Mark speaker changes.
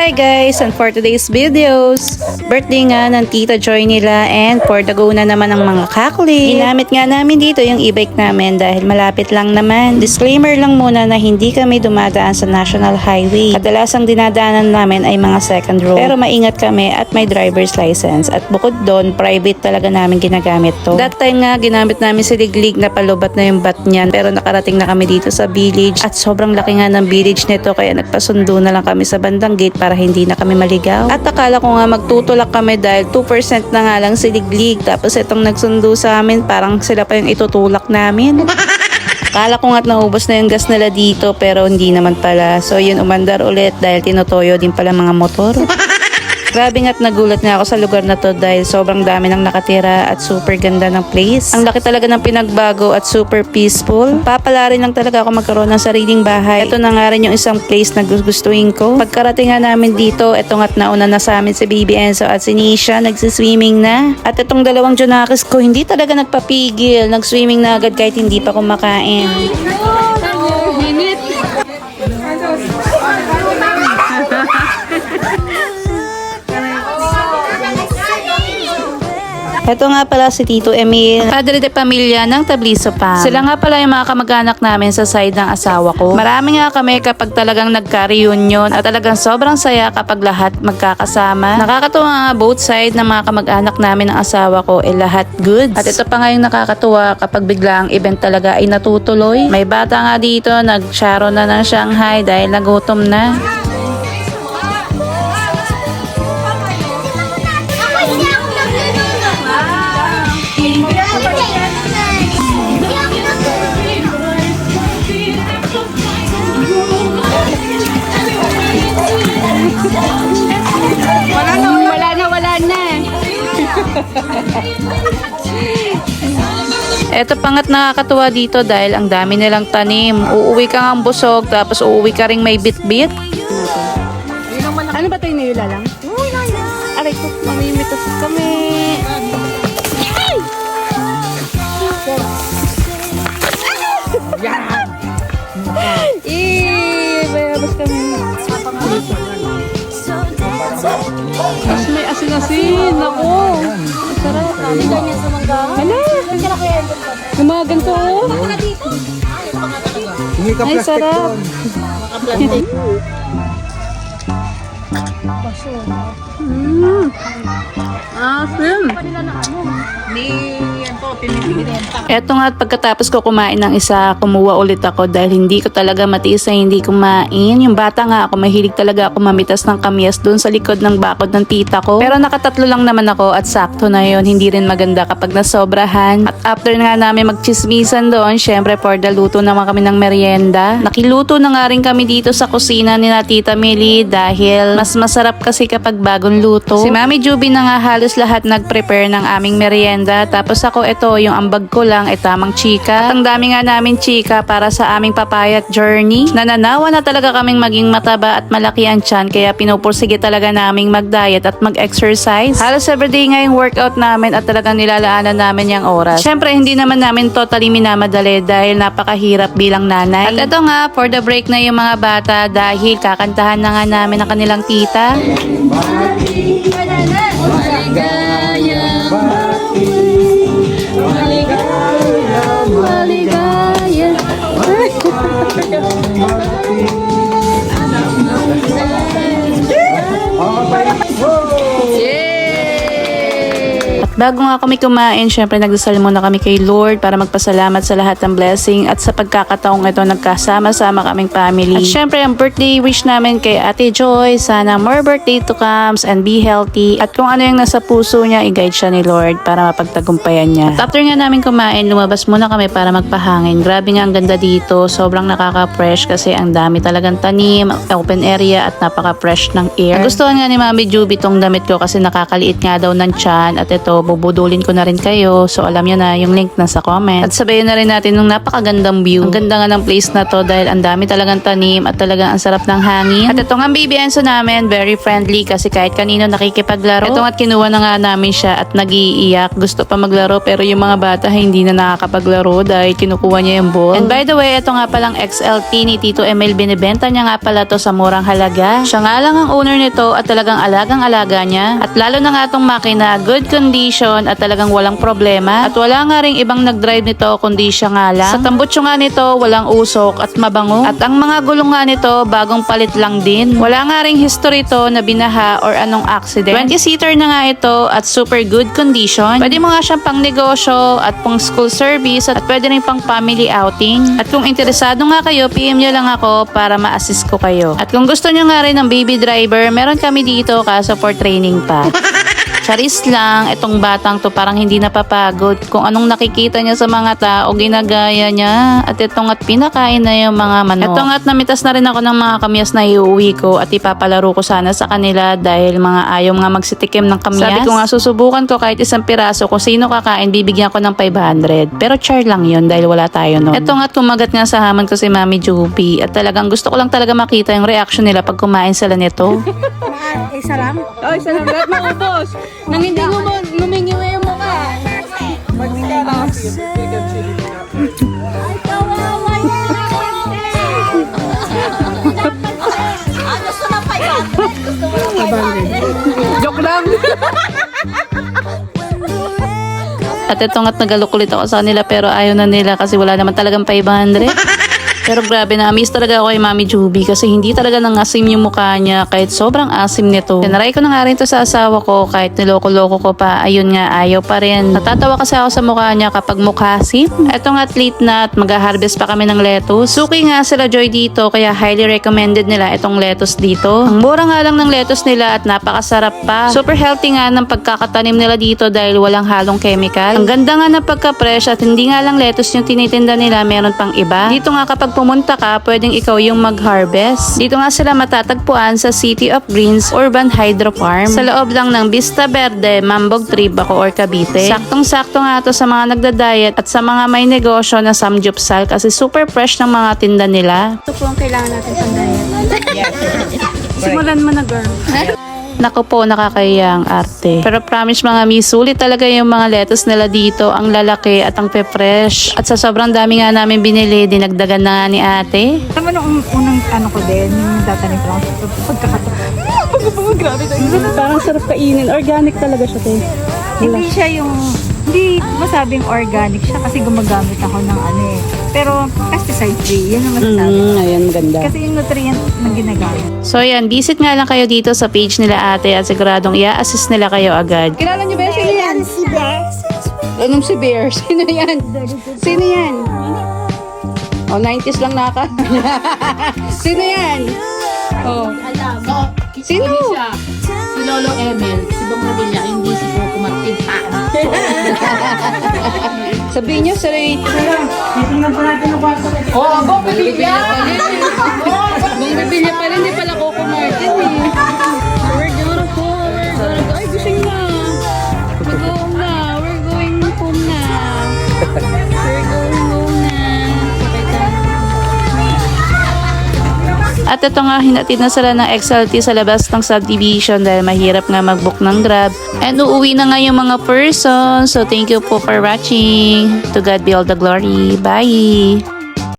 Speaker 1: Hi guys! And for today's videos, birthday nga ng Tita Joy nila and for the go na naman ng mga kakli. Ginamit nga namin dito yung e-bike namin dahil malapit lang naman. Disclaimer lang muna na hindi kami dumadaan sa National Highway. Kadalasang dinadaanan namin ay mga second road. Pero maingat kami at may driver's license. At bukod doon, private talaga namin ginagamit to. That time nga, ginamit namin si Liglig na palubat na yung bat niyan. Pero nakarating na kami dito sa village at sobrang laki nga ng village nito kaya nagpasundo na lang kami sa bandang gate para hindi na kami maligaw. At akala ko nga magtutulak kami dahil 2% na nga lang si Liglig. Tapos itong nagsundo sa amin, parang sila pa yung itutulak namin. Akala ko nga't naubos na yung gas nila dito pero hindi naman pala. So yun, umandar ulit dahil tinutoyo din pala mga motor. Grabe nga't nagulat nga ako sa lugar na to dahil sobrang dami nang nakatira at super ganda ng place. Ang laki talaga ng pinagbago at super peaceful. Papala rin lang talaga ako magkaroon ng sariling bahay. Ito na nga rin yung isang place na gustuhin ko. Pagkarating nga namin dito, ito nga't nauna na sa amin si Baby Enzo at si Nisha, nagsiswimming na. At itong dalawang Junakis ko, hindi talaga nagpapigil. Nagswimming na agad kahit hindi pa kumakain. Ito nga pala si Tito Emil, padre de pamilya ng Tablisopam. Sila nga pala yung mga kamag-anak namin sa side ng asawa ko. Marami nga kami kapag talagang nagka-reunion at talagang sobrang saya kapag lahat magkakasama. Nakakatuwa nga both side ng mga kamag-anak namin ng asawa ko lahat goods. At ito pa nga yung nakakatuwa kapag bigla ang event talaga ay natutuloy. May bata nga dito, nag-sharo na ng Shanghai dahil nagutom na. Eto pangat nakakatuwa dito dahil ang dami nilang tanim. Uuwi ka nga busog tapos uuwi ka ring may bit-bit.
Speaker 2: Ano ba tayo nila lang? Aray ko, mamimitas kami. Yan! Bayabas kami. Mas may asin-asin. Ako. Masarap. Hindi ganyan sa mangga. Hala. Gumagan to. Ay, sarap. Asim.
Speaker 1: Eto nga at pagkatapos ko kumain ng isa, kumuha ulit ako dahil hindi ko talaga matiis na hindi kumain. Yung bata nga ako, mahilig talaga ako mamitas ng kamyas doon sa likod ng bakod ng tita ko. Pero nakatatlo lang naman ako at sakto na yon. Hindi rin maganda kapag nasobrahan. At after nga namin magchismisan doon, syempre for the luto naman kami ng merienda. Nakiluto na nga rin kami dito sa kusina ni na Tita Millie dahil mas masarap kasi kapag bagong luto. Si Mami Juby na nga halos lahat nag-prepare ng aming merienda. Tapos ako ito, yung ambag ko lang ay tamang chika. At ang dami nga namin chika para sa aming papayat journey. Nananawa na talaga kaming maging mataba at malaki ang tiyan kaya pinupursige talaga naming mag-diet at mag-exercise. Halos everyday nga yung workout namin at talagang nilalaanan namin yung oras. Syempre hindi naman namin totally minamadali dahil napakahirap bilang nanay. At ito nga, for the break na yung mga bata dahil kakantahan na nga namin ang kanilang tita. Bago nga kami kumain, syempre nagdasal muna kami kay Lord para magpasalamat sa lahat ng blessing at sa pagkakataong ito nagkasama-sama kaming family. At syempre ang birthday wish namin kay Ate Joy, sana more birthday to comes and be healthy. At kung ano yung nasa puso niya, i-guide siya ni Lord para mapagtagumpayan niya. At after nga namin kumain, lumabas muna kami para magpahangin. Grabe nga ang ganda dito, sobrang nakaka-fresh kasi ang dami talagang tanim, open area at napaka-fresh ng air. Nagustuhan nga ni Mami Juby tong damit ko kasi nakakaliit nga daw ng tiyan at ito bubudulin ko na rin kayo. So alam nyo na yung link na sa comment. At sabayin na rin natin ng napakagandang view. Ang ganda nga ng place na to dahil ang dami talagang tanim at talagang ang sarap ng hangin. At ito nga ang baby Enzo namin, very friendly kasi kahit kanino nakikipaglaro. Ito nga't kinuha na nga namin siya at nag-iiyak. Gusto pa maglaro pero yung mga bata hindi na nakakapaglaro dahil kinukuha niya yung ball. And by the way, ito nga palang XLT ni Tito Emil, binibenta niya nga pala to sa murang halaga. Siya nga lang ang owner nito at talagang alagang-alaga niya. At lalo na nga itong makina, good condition at talagang walang problema. At wala nga ring ibang nag-drive nito kundi siya nga lang. Sa tambutso nga nito, walang usok at mabango. At ang mga gulong nga nito, bagong palit lang din. Wala nga ring history to na binaha or anong accident. 20-seater na nga ito at super good condition. Pwede mo nga siyang pang negosyo at pang school service at pwede rin pang family outing. At kung interesado nga kayo, PM nyo lang ako para ma-assist ko kayo. At kung gusto nyo nga rin ng baby driver, meron kami dito kaso for training pa. Charis lang, itong batang to parang hindi napapagod. Kung anong nakikita niya sa mga tao, ginagaya niya. At itong at pinakain na yung mga manok. Itong at namitas na rin ako ng mga kamyas na iuwi ko at ipapalaro ko sana sa kanila dahil mga ayaw nga magsitikim ng kamyas. Sabi ko nga susubukan ko kahit isang piraso kung sino kakain, bibigyan ko ng 500. Pero char lang yun dahil wala tayo noon. Itong at kumagat nga sa hamon ko si Mami Juby at talagang gusto ko lang talaga makita yung reaction nila pag kumain sila nito.
Speaker 2: Isa lang? Oh, isa lang. Lahat maubos. Nang hindi ngumingiwi yung mukha. Joke lang.
Speaker 1: At ito nga't nagalukulit ako sa kanila pero ayaw na nila kasi wala naman talagang 500. Pero grabe na, miss talaga ako kay Mami Juby kasi hindi talaga nangasim yung mukha niya kahit sobrang asim nito. Tinaray ko na nga rin to sa asawa ko kahit niloko-loko ko pa, ayun nga, ayaw pa rin. Natatawa kasi ako sa mukha niya kapag mukhasim. Ito nga late na at mag-harvest pa kami ng lettuce. Suki nga sila Joy dito kaya highly recommended nila itong lettuce dito. Ang mura nga lang ng lettuce nila at napakasarap pa. Super healthy nga ng pagkakatanim nila dito dahil walang halong chemical. Ang ganda nga ng pagka-fresh at hindi nga lang lettuce yung tinitinda nila, meron pang iba. Dito nga kapag pumunta ka, pwedeng ikaw yung mag-harvest. Dito nga sila matatagpuan sa City of Greens Urban Hydro Farm sa loob lang ng Vista Verde, Mambog Tribaco or Cavite. Saktong-sakto nga to sa mga nagda-diet at sa mga may negosyo na samgyupsal kasi super fresh ng mga tinda nila.
Speaker 2: Ito po ang kailangan natin sa diet. Simulan mo na, girl.
Speaker 1: Nako po, nakakaya ang arte. Pero promise mga mi, sulit talaga yung mga lettuce nila dito. Ang lalaki at ang pe-fresh. At sa sobrang dami nga namin binili, dinagdagan na nga ni ate.
Speaker 3: Alam mo nung unang ano ko din, yung tatanim ko lang sa pagkakataon. Grabe tayo.
Speaker 2: Parang sarap kainin. Organic talaga siya, te.
Speaker 3: Hindi siya yung, hindi masabing organic siya kasi gumagamit ako ng ano eh. Pero pesticide free, yun ang masasabi.
Speaker 2: Ayan, maganda.
Speaker 3: Kasi yung nutrient na ginagamit.
Speaker 1: So yan, visit nga lang kayo dito sa page nila ate at siguradong i-assist nila kayo agad.
Speaker 2: Kilala niyo ba yan? Sino yan?
Speaker 3: Si Bear.
Speaker 2: Anong si Bear? Sino yan? Sino yan? Oh, 90s lang naka. Sino yan? Oh. Sino?
Speaker 4: Si Lolo Emil, si Bong Revilla, hindi si Coco Martin.
Speaker 2: Sabihin niyo, Saray.
Speaker 4: Oh, Bong Revilla!
Speaker 2: Bong Revilla pa rin, di pala Coco Martin eh. We're beautiful. Ay, gising na. We're going na. We're going home na. We're going home na. Sakay tayo.
Speaker 1: At ito nga, hinatid na sila ng XLT sa labas ng subdivision dahil mahirap nga mag-book ng Grab. And uuwi na nga yung mga person. So thank you po for watching. To God be all the glory. Bye!